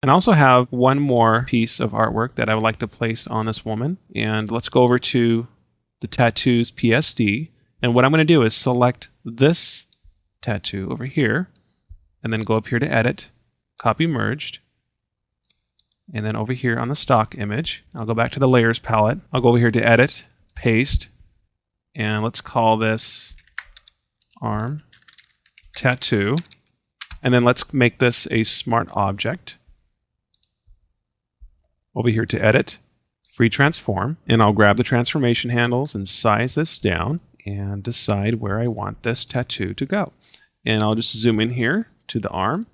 And I also have one more piece of artwork that I would like to place on this woman. And let's go over to the tattoos PSD. And what I'm going to do is select this tattoo over here, and then go up here to edit, copy merged. And then over here on the stock image, I'll go back to the layers palette. I'll go over here to edit, paste, and let's call this arm tattoo. And then let's make this a smart object. Over here to edit, free transform, and I'll grab the transformation handles and size this down and decide where I want this tattoo to go. And I'll just zoom in here to the arm.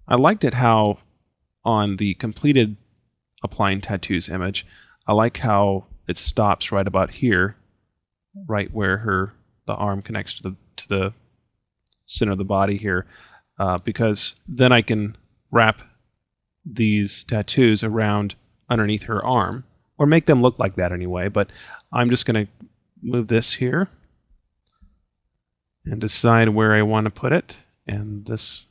I liked it how on the completed applying tattoos image, I like how it stops right about here, right where the arm connects to the center of the body here, because then I can wrap these tattoos around underneath her arm, or make them look like that anyway. But I'm just going to move this here and decide where I want to put it. And this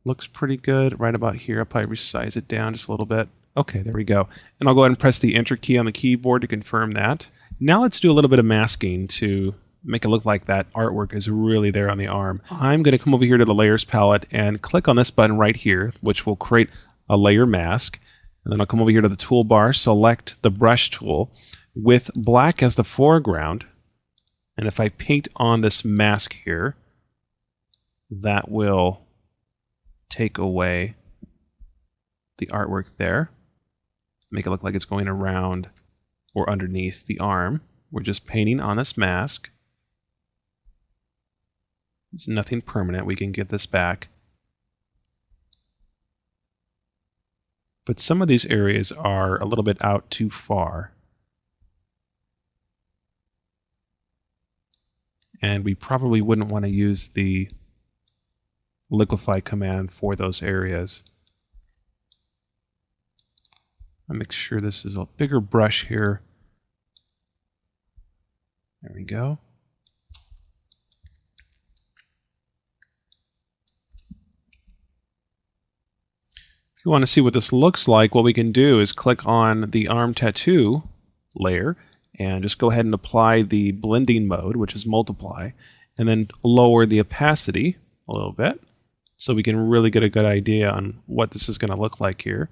looks pretty good right about here. I'll probably resize it down just a little bit. Okay, there we go. And I'll go ahead and press the Enter key on the keyboard to confirm that. Now let's do a little bit of masking to make it look like that artwork is really there on the arm. I'm going to come over here to the Layers palette and click on this button right here, which will create a layer mask. And then I'll come over here to the toolbar, select the brush tool with black as the foreground. And if I paint on this mask here, that will take away the artwork there. Make it look like it's going around or underneath the arm. We're just painting on this mask. It's nothing permanent. We can get this back. But some of these areas are a little bit out too far. And we probably wouldn't want to use the liquefy command for those areas. I'll make sure this is a bigger brush here. There we go. If you want to see what this looks like, what we can do is click on the arm tattoo layer and just go ahead and apply the blending mode, which is multiply, and then lower the opacity a little bit so we can really get a good idea on what this is going to look like here.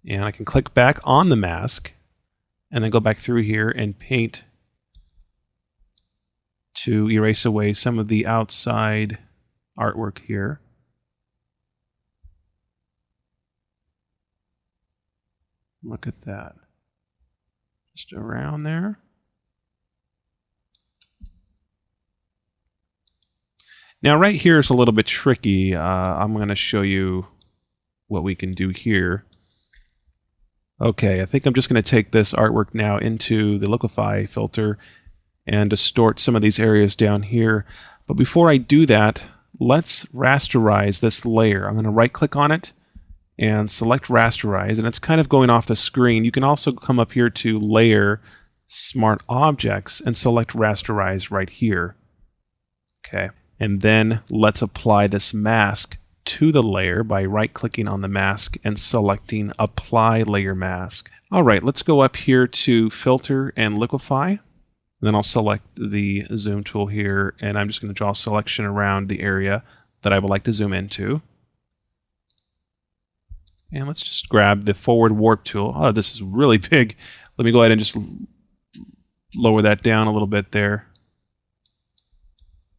And I can click back on the mask and then go back through here and paint to erase away some of the outside artwork here. Look at that. Just around there. Now right here is a little bit tricky. I'm going to show you what we can do here. Okay, I think I'm just going to take this artwork now into the liquefy filter and distort some of these areas down here. But before I do that, let's rasterize this layer. I'm going to right click on it and select rasterize, and it's kind of going off the screen. You can also come up here to layer smart objects and select rasterize right here. Okay, and then let's apply this mask to the layer by right clicking on the mask and selecting apply layer mask. All right, let's go up here to filter and liquefy. Then I'll select the zoom tool here, and I'm just going to draw a selection around the area that I would like to zoom into. And let's just grab the forward warp tool. Oh, this is really big. Let me go ahead and just lower that down a little bit there.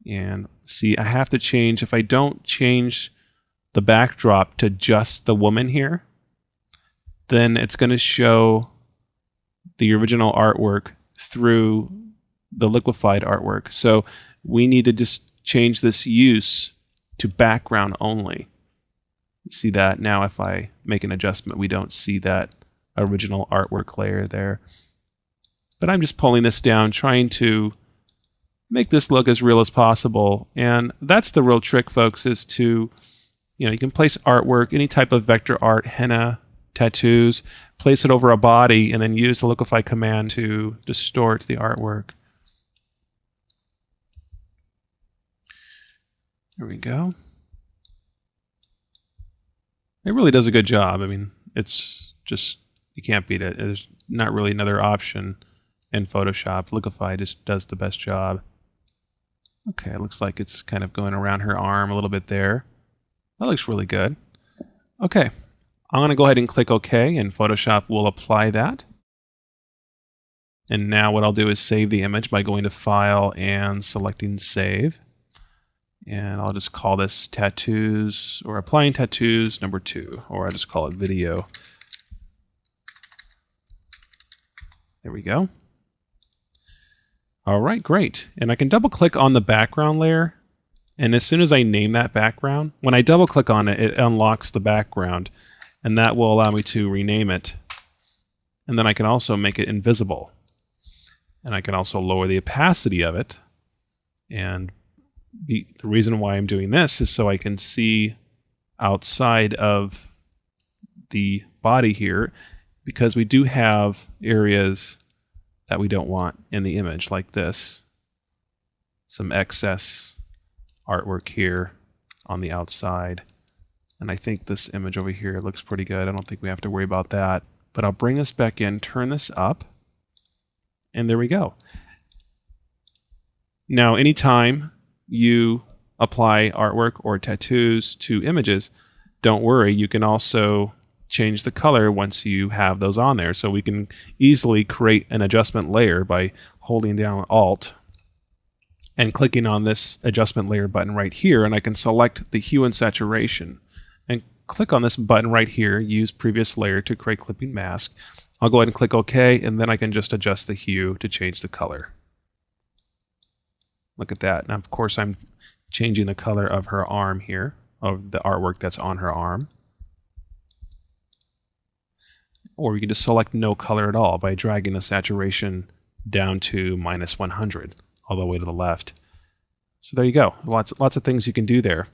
And see, I have to change, if I don't change the backdrop to just the woman here, then it's going to show the original artwork through the liquefied artwork. So we need to just change this use to background only. You see that now if I make an adjustment, we don't see that original artwork layer there. But I'm just pulling this down, trying to make this look as real as possible. And that's the real trick, folks, is to, you can place artwork, any type of vector art, henna, tattoos, place it over a body, and then use the liquefy command to distort the artwork. There we go. It really does a good job. I mean, it's just, you can't beat it. There's not really another option in Photoshop. Lookify just does the best job. Okay, it looks like it's kind of going around her arm a little bit there. That looks really good. Okay, I'm going to go ahead and click OK, and Photoshop will apply that. And now what I'll do is save the image by going to File and selecting Save. And I'll just call this Tattoos, or Applying Tattoos number 2, or I'll just call it Video. There we go. All right, great. And I can double click on the background layer. And as soon as I name that background, when I double click on it, it unlocks the background. And that will allow me to rename it. And then I can also make it invisible. And I can also lower the opacity of it. And the reason why I'm doing this is so I can see outside of the body here, because we do have areas that we don't want in the image, like this. Some excess artwork here on the outside. And I think this image over here looks pretty good. I don't think we have to worry about that. But I'll bring this back in, turn this up, and there we go. Now, anytime you apply artwork or tattoos to images, don't worry, you can also change the color once you have those on there. So we can easily create an adjustment layer by holding down Alt and clicking on this adjustment layer button right here, and I can select the hue and saturation and click on this button right here, use previous layer to create clipping mask. I'll go ahead and click OK, and then I can just adjust the hue to change the color. Look at that. Now, of course, I'm changing the color of her arm here, of the artwork that's on her arm. Or you can just select no color at all by dragging the saturation down to -100 all the way to the left. So there you go. Lots of things you can do there.